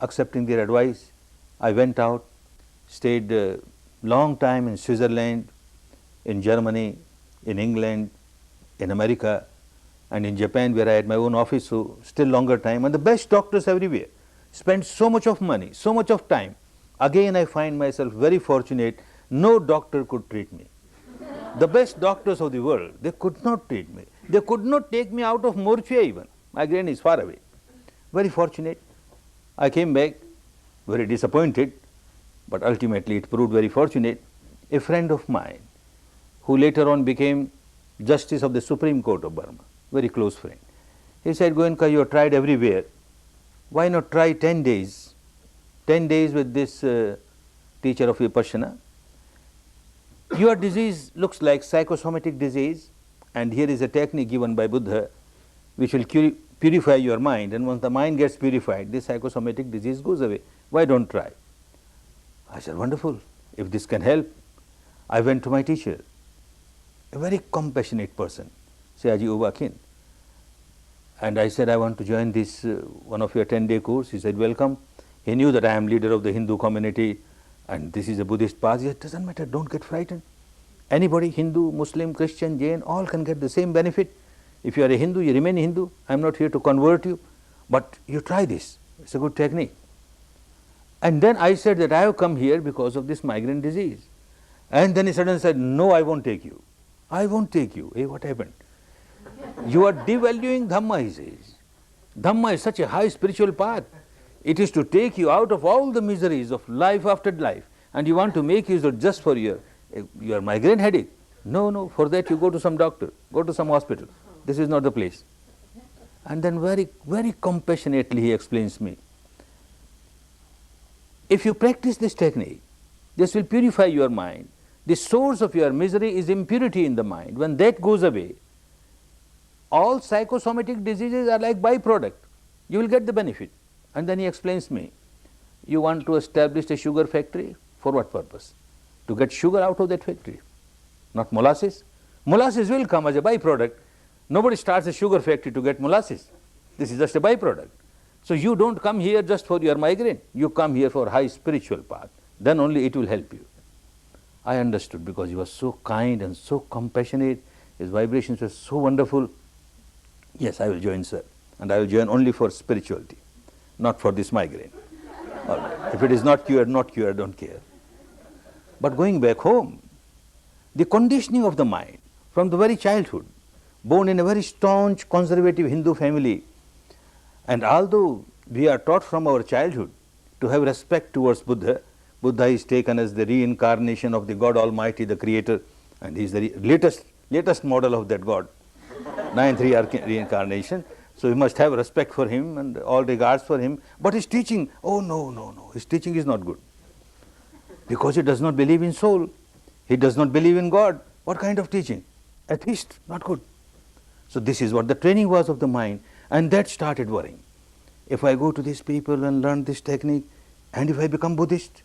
accepting their advice, I went out, stayed a long time in Switzerland, in Germany, in England, in America, and in Japan, where I had my own office, so still longer time, and the best doctors everywhere. Spent so much of money, so much of time. Again I find myself very fortunate, no doctor could treat me. The best doctors of the world, they could not treat me. They could not take me out of morphia even. My brain is far away. Very fortunate. I came back, very disappointed, but ultimately it proved very fortunate. A friend of mine, who later on became Justice of the Supreme Court of Burma, very close friend. He said, Goenka, you have tried everywhere. Why not try 10 days? 10 days with this teacher of Vipassana. Your disease looks like psychosomatic disease, and here is a technique given by Buddha which will purify your mind, and once the mind gets purified, this psychosomatic disease goes away. Why don't try? I said, wonderful, if this can help. I went to my teacher, a very compassionate person, Sayaji Ubakin, and I said, I want to join this one of your 10-day course. He said, welcome. He knew that I am leader of the Hindu community and this is a Buddhist path. He said, doesn't matter, don't get frightened. Anybody, Hindu, Muslim, Christian, Jain, all can get the same benefit. If you are a Hindu, you remain Hindu. I am not here to convert you, but you try this. It's a good technique. And then I said that I have come here because of this migraine disease. And then he suddenly said, no, I won't take you. I won't take you. Hey, what happened? You are devaluing Dhamma, he says. Dhamma is such a high spiritual path. It is to take you out of all the miseries of life after life, and you want to make use of just for your migraine headache. No, no, for that you go to some doctor, go to some hospital. This is not the place. And then very, very compassionately he explains me, if you practice this technique, this will purify your mind. The source of your misery is impurity in the mind. When that goes away, all psychosomatic diseases are like byproduct. You will get the benefit. And then he explains me, you want to establish a sugar factory? For what purpose? To get sugar out of that factory, not molasses. Molasses will come as a byproduct. Nobody starts a sugar factory to get molasses. This is just a byproduct. So you don't come here just for your migraine. You come here for high spiritual path. Then only it will help you. I understood because he was so kind and so compassionate. His vibrations were so wonderful. Yes, I will join, sir. And I will join only for spirituality, not for this migraine. All right. If it is not cured, I don't care. But going back home, the conditioning of the mind from the very childhood, born in a very staunch conservative Hindu family, and although we are taught from our childhood to have respect towards Buddha, Buddha is taken as the reincarnation of the God Almighty, the Creator, and he is the latest model of that God, ninth reincarnation. So we must have respect for him and all regards for him. But his teaching, oh no, no, no, his teaching is not good. Because he does not believe in soul. He does not believe in God. What kind of teaching? Atheist, not good. So this is what the training was of the mind, and that started worrying. If I go to these people and learn this technique, and if I become Buddhist,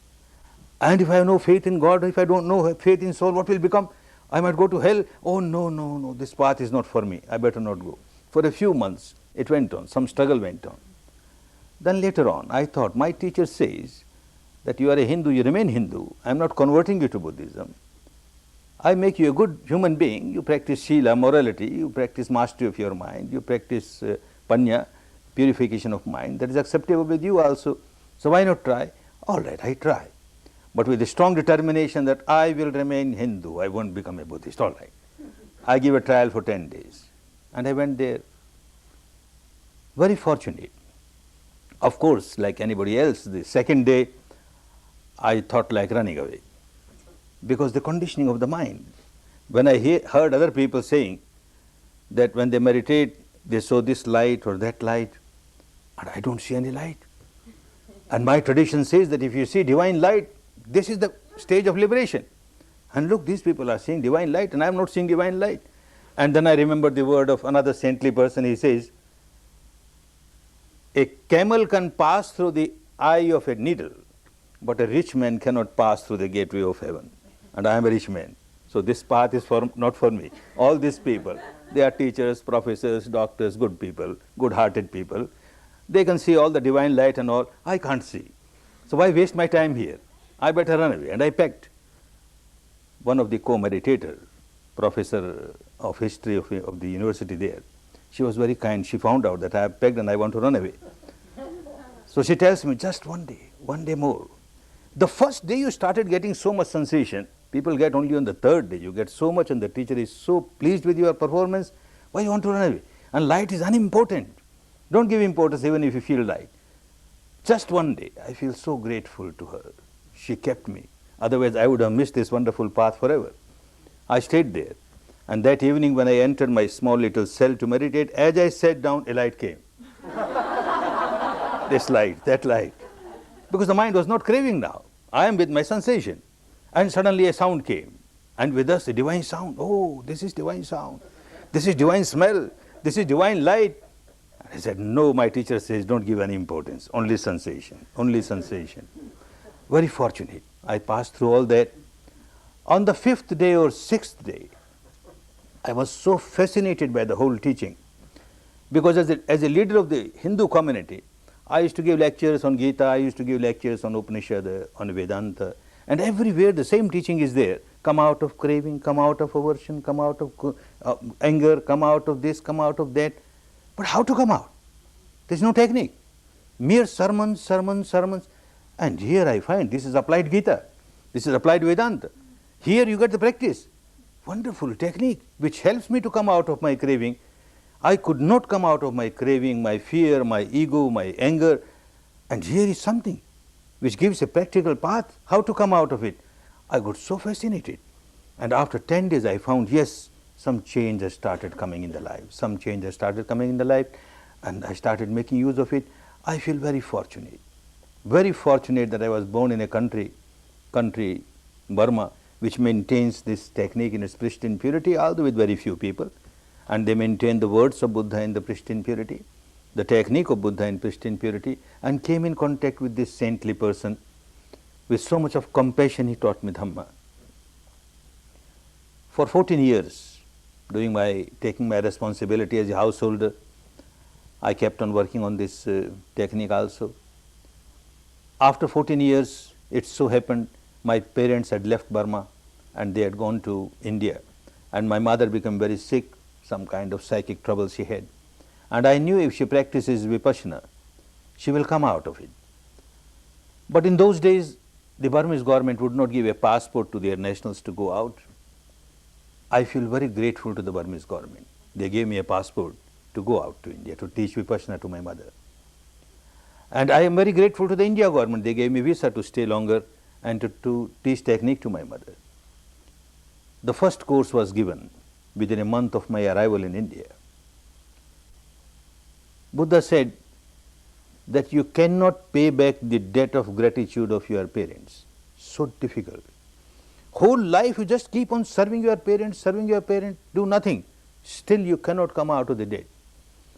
and if I have no faith in God, if I don't know faith in soul, what will become? I might go to hell. Oh no, no, no, this path is not for me. I better not go. For a few months, it went on, some struggle went on. Then later on, I thought, my teacher says that you are a Hindu, you remain Hindu. I am not converting you to Buddhism. I make you a good human being. You practice Shila, morality, you practice mastery of your mind, you practice Panya, purification of mind. That is acceptable with you also. So why not try? All right, I try. But with a strong determination that I will remain Hindu, I won't become a Buddhist. All right. I give a trial for 10 days. And I went there. Very fortunate. Of course, like anybody else, the second day, I thought like running away. Because the conditioning of the mind. When I heard other people saying that when they meditate, they saw this light or that light, and I don't see any light. And my tradition says that if you see divine light, this is the stage of liberation. And look, these people are seeing divine light, and I am not seeing divine light. And then I remember the word of another saintly person. He says, a camel can pass through the eye of a needle, but a rich man cannot pass through the gateway of heaven. And I am a rich man. So this path is not for me. All these people, they are teachers, professors, doctors, good people, good-hearted people. They can see all the divine light and all. I can't see. So why waste my time here? I better run away. And I pegged. One of the co-meditators, professor of history of the university there, she was very kind. She found out that I have pegged and I want to run away. So she tells me, just one day more. The first day you started getting so much sensation, people get only on the third day. You get so much and the teacher is so pleased with your performance, why you want to run away? And light is unimportant. Don't give importance even if you feel light. Just one day, I feel so grateful to her. She kept me. Otherwise, I would have missed this wonderful path forever. I stayed there. And that evening when I entered my small little cell to meditate, as I sat down, a light came. This light, that light. Because the mind was not craving now. I am with my sensation. And suddenly a sound came. And with us, a divine sound. Oh, this is divine sound. This is divine smell. This is divine light. I said, no, my teacher says, don't give any importance. Only sensation. Only sensation. Very fortunate. I passed through all that. On the 5th day or 6th day, I was so fascinated by the whole teaching. Because as a leader of the Hindu community, I used to give lectures on Gita, I used to give lectures on Upanishad, on Vedanta, and everywhere the same teaching is there. Come out of craving, come out of aversion, come out of anger, come out of this, come out of that. But how to come out? There is no technique. Mere sermons, sermons, sermons. And here I find this is applied Gita, this is applied Vedanta. Here you get the practice. Wonderful technique which helps me to come out of my craving. I could not come out of my craving, my fear, my ego, my anger. And here is something which gives a practical path, how to come out of it. I got so fascinated. And after 10 days I found, yes, some change has started coming in the life. Some change has started coming in the life. And I started making use of it. I feel very fortunate that I was born in a country, Burma, which maintains this technique in its pristine purity, although with very few people. And they maintain the words of Buddha in the pristine purity, the technique of Buddha in pristine purity, and came in contact with this saintly person. With so much of compassion, he taught me Dhamma. For 14 years, taking my responsibility as a householder, I kept on working on this technique also. After 14 years, it so happened my parents had left Burma and they had gone to India. And my mother became very sick, some kind of psychic trouble she had. And I knew if she practices Vipassana, she will come out of it. But in those days, the Burmese government would not give a passport to their nationals to go out. I feel very grateful to the Burmese government. They gave me a passport to go out to India, to teach Vipassana to my mother. And I am very grateful to the India government. They gave me visa to stay longer and to teach technique to my mother. The first course was given within a month of my arrival in India. Buddha said that you cannot pay back the debt of gratitude of your parents. So difficult. Whole life you just keep on serving your parents, do nothing. Still you cannot come out of the debt.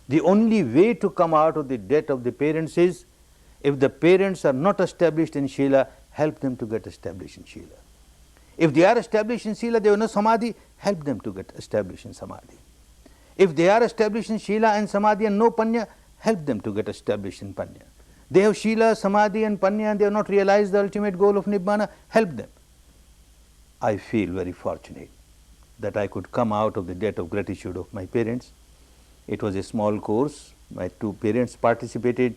The only way to come out of the debt of the parents is, if the parents are not established in Shila, help them to get established in Shila. If they are established in Shila, they have no Samadhi, help them to get established in Samadhi. If they are established in Shila and Samadhi and no Panya, help them to get established in Panya. They have Shila, Samadhi and Panya and they have not realized the ultimate goal of Nibbana, help them. I feel very fortunate that I could come out of the debt of gratitude of my parents. It was a small course. My 2 parents participated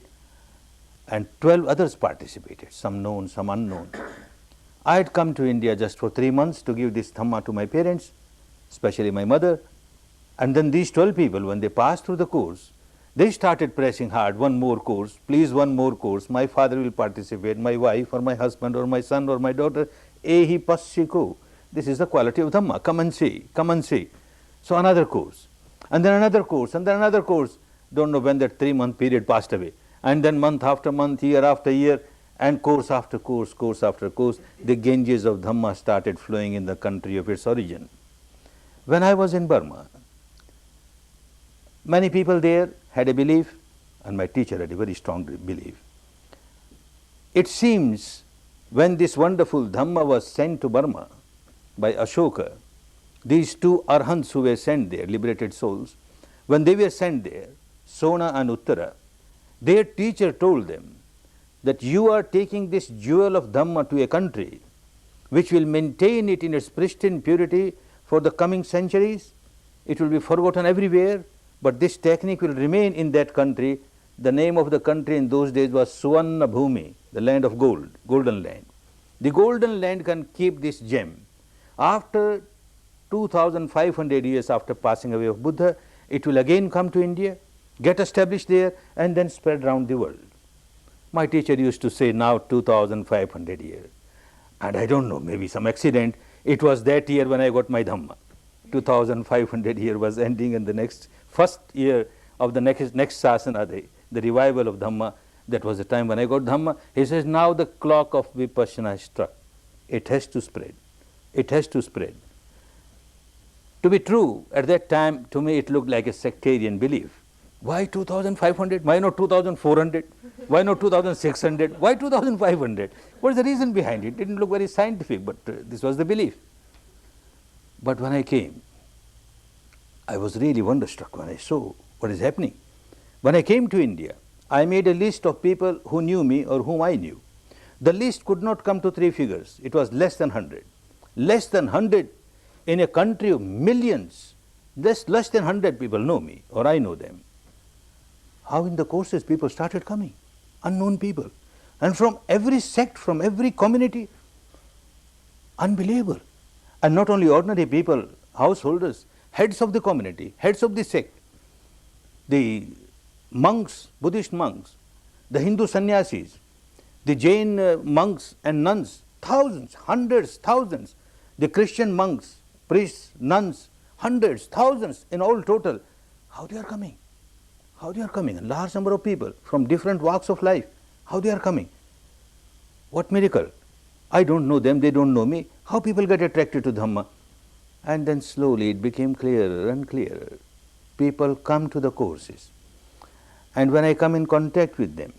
and 12 others participated, some known, some unknown. I had come to India just for 3 months to give this Dhamma to my parents, especially my mother. And then these 12 people, when they passed through the course, they started pressing hard, one more course, please one more course, my father will participate, my wife or my husband or my son or my daughter, ehi passiko. This is the quality of Dhamma, come and see, come and see. So another course. And then another course, and then another course. Don't know when that 3-month period passed away. And then month after month, year after year, and course after course, course after course, the Ganges of Dhamma started flowing in the country of its origin. When I was in Burma, many people there had a belief, and my teacher had a very strong belief. It seems when this wonderful Dhamma was sent to Burma by Ashoka, these 2 arhants who were sent there, liberated souls, when they were sent there, Sona and Uttara, Their teacher told them that you are taking this jewel of Dhamma to a country which will maintain it in its pristine purity for the coming centuries. It will be forgotten everywhere, but this technique will remain in that country. The name of the country in those days was Suvarna Bhumi, the land of gold, golden land. The golden land can keep this gem. After 2500 years after passing away of Buddha, it will again come to India, get established there, and then spread around the world. My teacher used to say now 2500 years. And I don't know, maybe some accident, it was that year when I got my Dhamma. 2500 year was ending, and the first year of the next sasana, the revival of Dhamma, that was the time when I got Dhamma. He says, now the clock of Vipassana has struck. It has to spread. It has to spread. To be true, at that time, to me it looked like a sectarian belief. Why 2500? Why not 2400? Why not 2600? Why 2500? What is the reason behind it? It didn't look very scientific, but this was the belief. But when I came, I was really wonderstruck when I saw what is happening. When I came to India, I made a list of people who knew me or whom I knew. The list could not come to 3 figures. It was less than 100. Less than 100 in a country of millions. Less than 100 people know me or I know them. How in the courses people started coming, unknown people, and from every sect, from every community, unbelievable. And not only ordinary people, householders, heads of the community, heads of the sect, the monks, Buddhist monks, the Hindu sannyasis, the Jain monks and nuns, thousands, hundreds, thousands, the Christian monks, priests, nuns, hundreds, thousands in all total. How they are coming? How they are coming? A large number of people from different walks of life. How they are coming? What miracle? I don't know them, they don't know me. How people get attracted to Dhamma? And then slowly it became clearer and clearer. People come to the courses. And when I come in contact with them,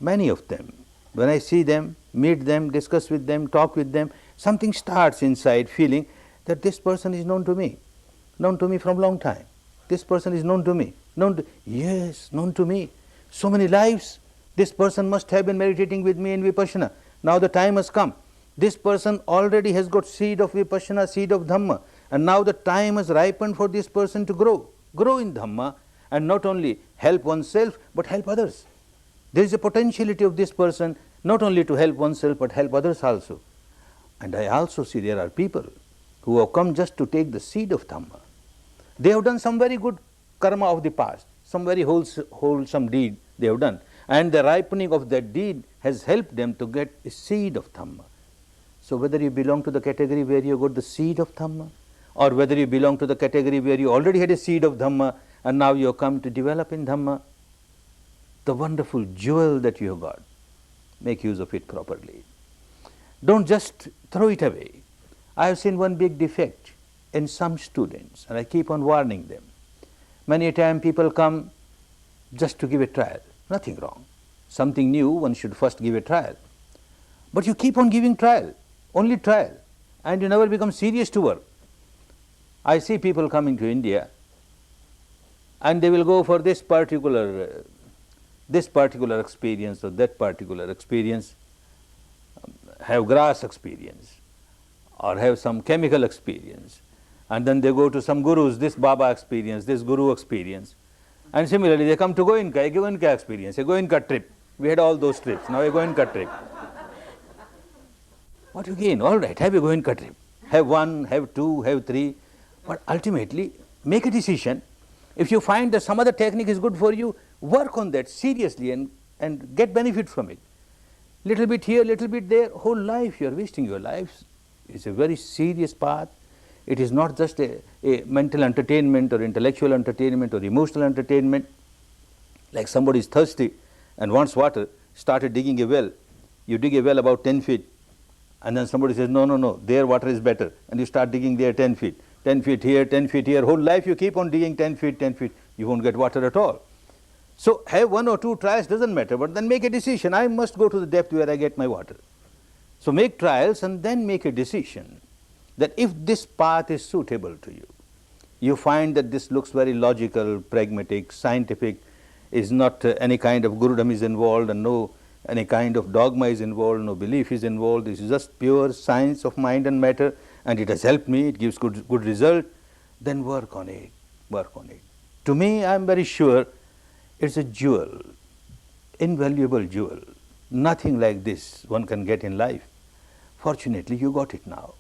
many of them, when I see them, meet them, discuss with them, talk with them, something starts inside feeling that this person is known to me from a long time. This person is known to me. Yes, known to me. So many lives. This person must have been meditating with me in Vipassana. Now the time has come. This person already has got seed of Vipassana, seed of Dhamma, and now the time has ripened for this person to grow in Dhamma, and not only help oneself but help others. There is a potentiality of this person not only to help oneself but help others also. And I also see there are people who have come just to take the seed of Dhamma. They have done some very good karma of the past, some very wholesome deed they have done, and the ripening of that deed has helped them to get a seed of Dhamma. So whether you belong to the category where you got the seed of Dhamma, or whether you belong to the category where you already had a seed of Dhamma and now you have come to develop in Dhamma, the wonderful jewel that you have got, make use of it properly. Don't just throw it away. I have seen one big defect in some students, and I keep on warning them. Many a time people come just to give a trial. Nothing wrong. Something new, one should first give a trial. But you keep on giving trial, only trial, and you never become serious to work. I see people coming to India and they will go for this particular experience or that particular experience, have grass experience or have some chemical experience, and then they go to some gurus, this Baba experience, this guru experience, and similarly they come to Goenka experience, a Goenka trip. We had all those trips, now a Goenka trip. What you gain? All right, have a Goenka trip. Have 1, have 2, have 3, but ultimately make a decision. If you find that some other technique is good for you, work on that seriously and get benefit from it. Little bit here, little bit there, whole life you are wasting your lives. It's a very serious path. It is not just a mental entertainment or intellectual entertainment or emotional entertainment. Like somebody is thirsty and wants water, started digging a well. You dig a well about 10 feet and then somebody says, no, their water is better, and you start digging there 10 feet. 10 feet here, 10 feet here, whole life you keep on digging 10 feet, 10 feet, you won't get water at all. So have 1 or 2 trials, doesn't matter, but then make a decision, I must go to the depth where I get my water. So make trials and then make a decision that if this path is suitable to you, you find that this looks very logical, pragmatic, scientific, is not any kind of gurudom is involved, and no any kind of dogma is involved, no belief is involved. This is just pure science of mind and matter, and it has helped me, it gives good result. Then work on it, work on it. To me, I am very sure it's a jewel, invaluable jewel. Nothing like this one can get in life. Fortunately, you got it now.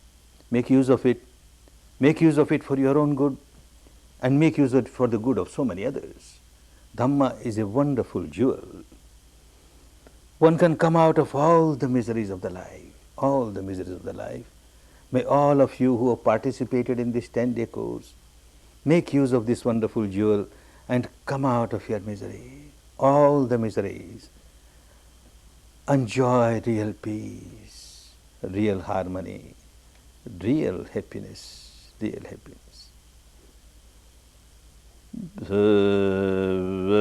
Make use of it. Make use of it for your own good, and make use of it for the good of so many others. Dhamma is a wonderful jewel. One can come out of all the miseries of the life, all the miseries of the life. May all of you who have participated in this 10-day course make use of this wonderful jewel and come out of your misery, all the miseries. Enjoy real peace, real harmony, real happiness, real happiness. Bhavat